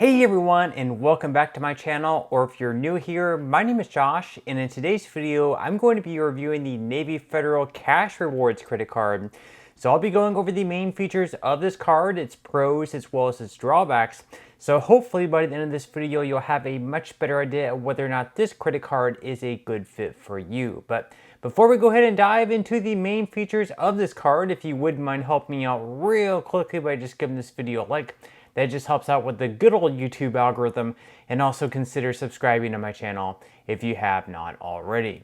Hey everyone, and welcome back to my channel, or if you're new here, my name is Josh, and in today's video, I'm going to be reviewing the Navy Federal Cash Rewards credit card. So I'll be going over the main features of this card, its pros as well as its drawbacks. So hopefully by the end of this video, you'll have a much better idea of whether or not this credit card is a good fit for you. But before we go ahead and dive into the main features of this card, if you wouldn't mind helping me out real quickly by just giving this video a like, that just helps out with the good old YouTube algorithm, and also consider subscribing to my channel if you have not already.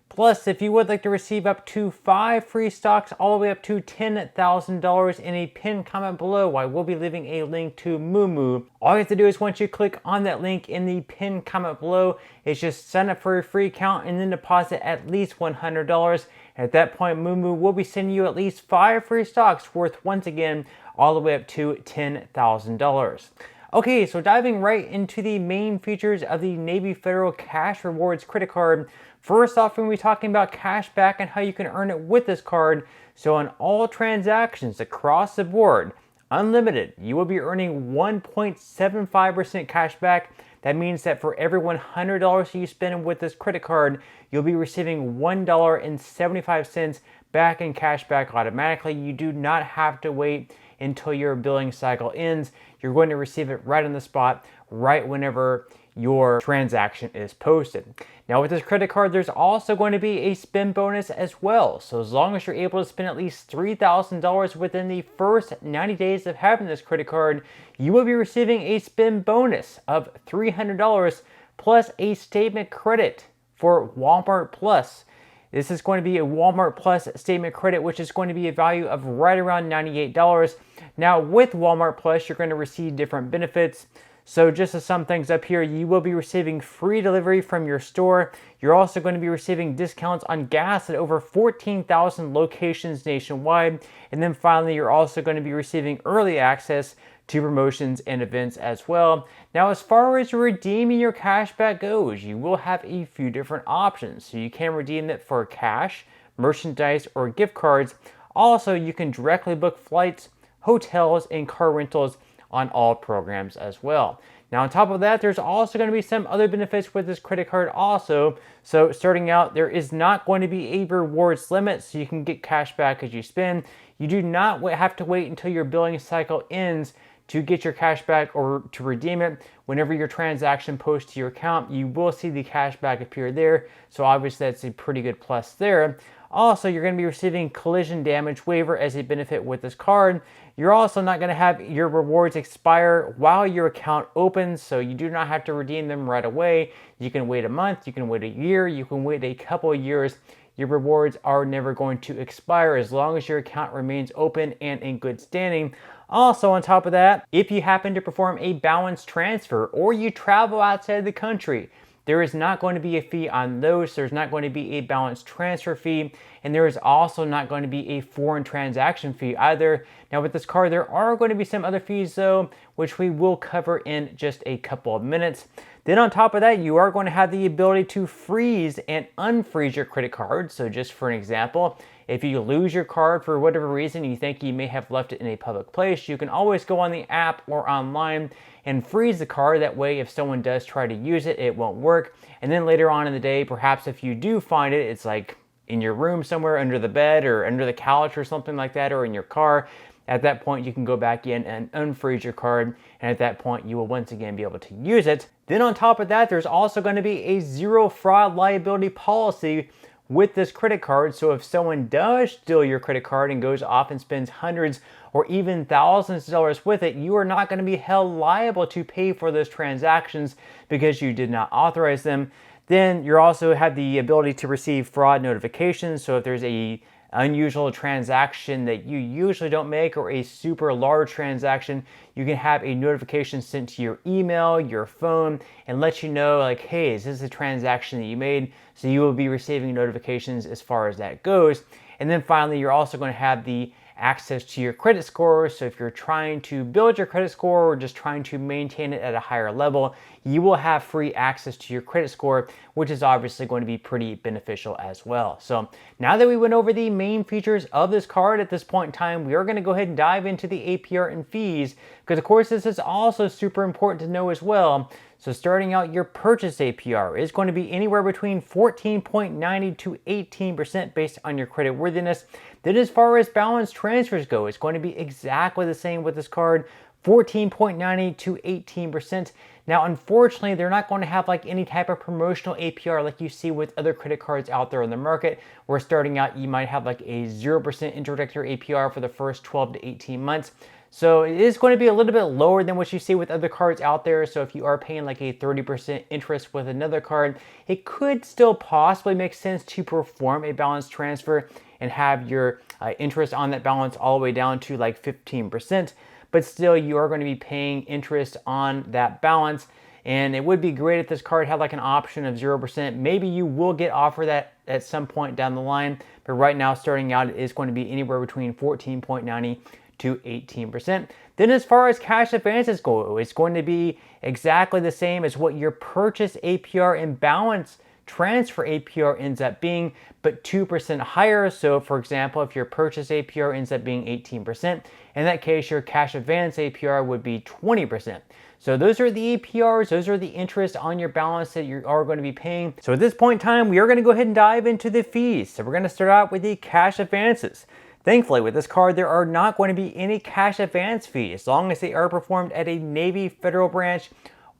Plus, if you would like to receive up to 5 free stocks all the way up to $10,000 in a pinned comment below, I will be leaving a link to Moomoo. All you have to do is once you click on that link in the pinned comment below, is just sign up for a free account and then deposit at least $100. At that point, Moomoo will be sending you at least 5 free stocks worth, once again, all the way up to $10,000. Okay, so diving right into the main features of the Navy Federal Cash Rewards credit card. First off, we're going to be talking about cash back and how you can earn it with this card. So on all transactions across the board, unlimited, you will be earning 1.75% cash back. That means that for every $100 you spend with this credit card, you'll be receiving $1.75 back in cash back automatically. You do not have to wait until your billing cycle ends. You're going to receive it right on the spot, right whenever your transaction is posted. Now with this credit card, there's also going to be a spend bonus as well. So as long as you're able to spend at least $3,000 within the first 90 days of having this credit card, you will be receiving a spend bonus of $300 plus a statement credit for Walmart Plus. This is going to be a Walmart Plus statement credit, which is going to be a value of right around $98. Now with Walmart Plus, you're going to receive different benefits. So just to sum things up here, you will be receiving free delivery from your store. You're also going to be receiving discounts on gas at over 14,000 locations nationwide. And then finally, you're also going to be receiving early access to promotions and events as well. Now, as far as redeeming your cashback goes, you will have a few different options. So you can redeem it for cash, merchandise, or gift cards. Also, you can directly book flights, hotels, and car rentals on all programs as well. Now on top of that, there's also going to be some other benefits with this credit card also. So starting out, there is not going to be a rewards limit, so you can get cash back as you spend. You do not have to wait until your billing cycle ends to get your cash back or to redeem it. Whenever your transaction posts to your account, you will see the cash back appear there. So obviously that's a pretty good plus there. Also, you're going to be receiving collision damage waiver as a benefit with this card. You're also not going to have your rewards expire while your account opens, so you do not have to redeem them right away. You can wait a month, you can wait a year, you can wait a couple of years. Your rewards are never going to expire as long as your account remains open and in good standing. Also, on top of that, if you happen to perform a balance transfer or you travel outside the country, there is not going to be a fee on those. There's not going to be a balance transfer fee, and there is also not going to be a foreign transaction fee either. Now with this card, there are going to be some other fees though, which we will cover in just a couple of minutes. Then on top of that, you are going to have the ability to freeze and unfreeze your credit card. So just for an example, if you lose your card for whatever reason, you think you may have left it in a public place, you can always go on the app or online and freeze the card. That way, if someone does try to use it, it won't work. And then later on in the day, perhaps if you do find it, it's like in your room somewhere under the bed or under the couch or something like that, or in your car. At that point, you can go back in and unfreeze your card, and at that point, you will once again be able to use it. Then on top of that, there's also going to be a zero fraud liability policy with this credit card. So if someone does steal your credit card and goes off and spends hundreds or even thousands of dollars with it, you are not going to be held liable to pay for those transactions because you did not authorize them. Then you also have the ability to receive fraud notifications. So if there's a unusual transaction that you usually don't make or a super large transaction, you can have a notification sent to your email, your phone, and let you know like, hey, is this a transaction that you made? So you will be receiving notifications as far as that goes. And then finally, you're also going to have the access to your credit score. So if you're trying to build your credit score or just trying to maintain it at a higher level, you will have free access to your credit score, which is obviously going to be pretty beneficial as well. So now that we went over the main features of this card, at this point in time, we are going to go ahead and dive into the APR and fees, because of course this is also super important to know as well. So starting out, your purchase APR is going to be anywhere between 14.90 to 18% based on your credit worthiness. Then as far as balance transfers go, it's going to be exactly the same with this card, 14.90 to 18%. Now, unfortunately, they're not going to have like any type of promotional APR like you see with other credit cards out there in the market, where starting out, you might have like a 0% introductory APR for the first 12 to 18 months. So it is going to be a little bit lower than what you see with other cards out there. So if you are paying like a 30% interest with another card, it could still possibly make sense to perform a balance transfer and have your interest on that balance all the way down to like 15%. But still, you are going to be paying interest on that balance. And it would be great if this card had like an option of 0%. Maybe you will get offered that at some point down the line. But right now, starting out, it is going to be anywhere between 14.90 to 18%. Then as far as cash advances go, it's going to be exactly the same as what your purchase APR and balance transfer APR ends up being, but 2% higher. So for example, if your purchase APR ends up being 18%, in that case, your cash advance APR would be 20%. So those are the APRs, those are the interest on your balance that you are going to be paying. So at this point in time, we are going to go ahead and dive into the fees. So we're going to start out with the cash advances. Thankfully, with this card, there are not going to be any cash advance fees as long as they are performed at a Navy Federal branch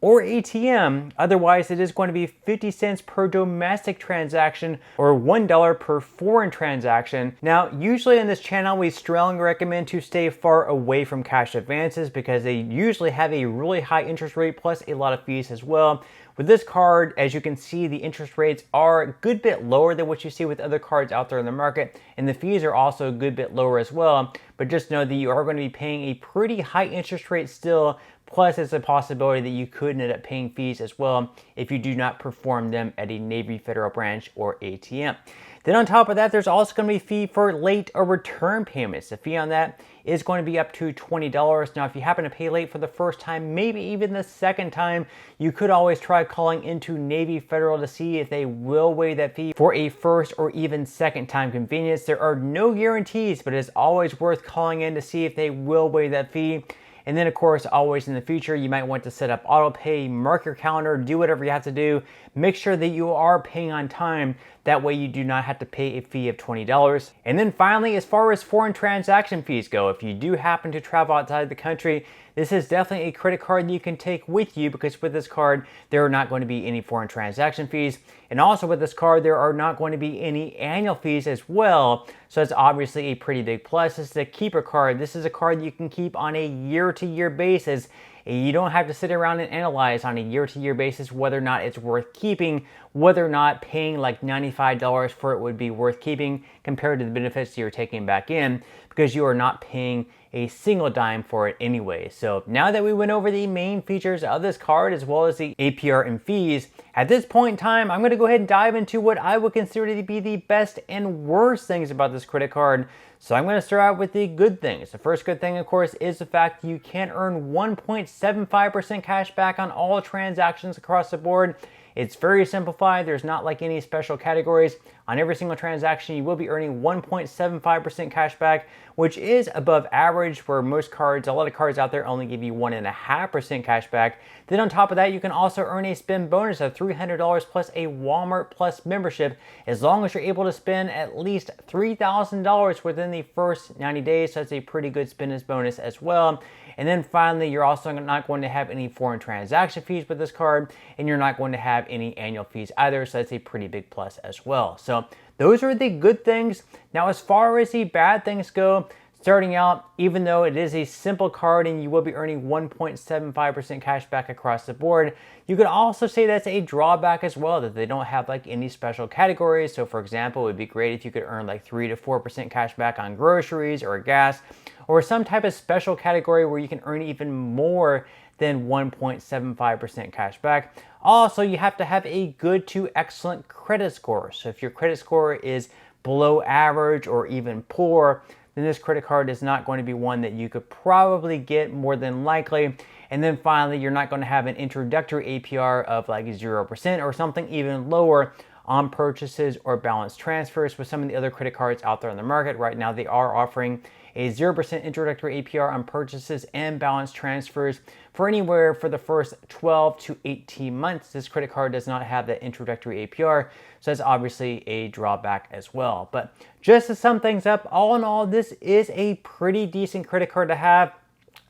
or ATM. Otherwise, it is going to be 50 cents per domestic transaction or $1 per foreign transaction. Now, usually in this channel, we strongly recommend to stay far away from cash advances because they usually have a really high interest rate plus a lot of fees as well. With this card, as you can see, the interest rates are a good bit lower than what you see with other cards out there in the market, and the fees are also a good bit lower as well. But just know that you are going to be paying a pretty high interest rate still, plus it's a possibility that you could end up paying fees as well if you do not perform them at a Navy Federal branch or ATM. Then on top of that, there's also going to be a fee for late or return payments. The fee on that is going to be up to $20. Now, if you happen to pay late for the first time, maybe even the second time, you could always try calling into Navy Federal to see if they will waive that fee for a first or even second time convenience. There are no guarantees, but it's always worth calling in to see if they will waive that fee. And then, of course, always in the future, you might want to set up auto pay, mark your calendar, do whatever you have to do. Make sure that you are paying on time. That way you do not have to pay a fee of $20. And then finally, as far as foreign transaction fees go, if you do happen to travel outside the country, this is definitely a credit card that you can take with you, because with this card, there are not going to be any foreign transaction fees. And also with this card, there are not going to be any annual fees as well. So it's obviously a pretty big plus. This is a keeper card. This is a card that you can keep on a year-to-year basis. You don't have to sit around and analyze on a year-to-year basis whether or not it's worth keeping, whether or not paying like $95 for it would be worth keeping compared to the benefits you're taking back in, because you are not paying a single dime for it anyway. So now that we went over the main features of this card as well as the APR and fees, at this point in time, I'm going to go ahead and dive into what I would consider to be the best and worst things about this credit card. So I'm going to start out with the good things. The first good thing, of course, is the fact you can earn 1.75% cash back on all transactions across the board. It's very simplified. There's not like any special categories. On every single transaction, you will be earning 1.75% cash back, which is above average for most cards. A lot of cards out there only give you 1.5% cash back. Then on top of that, you can also earn a spend bonus of $300 plus a Walmart Plus membership, as long as you're able to spend at least $3,000 within the first 90 days. So that's a pretty good spend bonus as well. And then finally, you're also not going to have any foreign transaction fees with this card, and you're not going to have any annual fees either. So that's a pretty big plus as well. So those are the good things. Now, as far as the bad things go, starting out, even though it is a simple card and you will be earning 1.75% cash back across the board, you could also say that's a drawback as well, that they don't have like any special categories. So for example, it would be great if you could earn like 3 to 4% cash back on groceries or gas, or some type of special category where you can earn even more than 1.75% cash back. Also, you have to have a good to excellent credit score. So if your credit score is below average or even poor, then this credit card is not going to be one that you could probably get more than likely. And then finally, you're not going to have an introductory APR of like 0% or something even lower on purchases or balance transfers. With some of the other credit cards out there on the market right now, they are offering a 0% introductory APR on purchases and balance transfers for anywhere for the first 12 to 18 months. This credit card does not have that introductory APR, so that's obviously a drawback as well. But just to sum things up, all in all, this is a pretty decent credit card to have.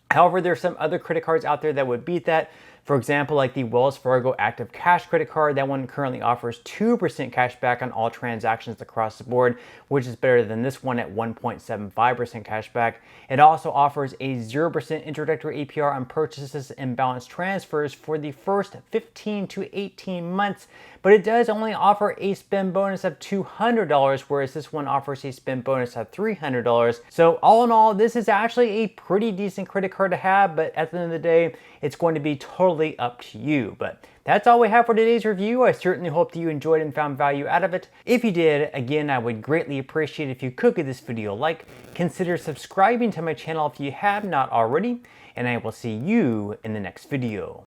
However, there's some other credit cards out there that would beat that. For example, like the Wells Fargo Active Cash credit card, that one currently offers 2% cash back on all transactions across the board, which is better than this one at 1.75% cash back. It also offers a 0% introductory APR on purchases and balance transfers for the first 15 to 18 months, but it does only offer a spend bonus of $200, whereas this one offers a spend bonus of $300. So all in all, this is actually a pretty decent credit card to have, but at the end of the day, it's going to be totally up to you. But that's all we have for today's review. I certainly hope that you enjoyed and found value out of it. If you did, again, I would greatly appreciate if you could give this video a like. Consider subscribing to my channel if you have not already, and I will see you in the next video.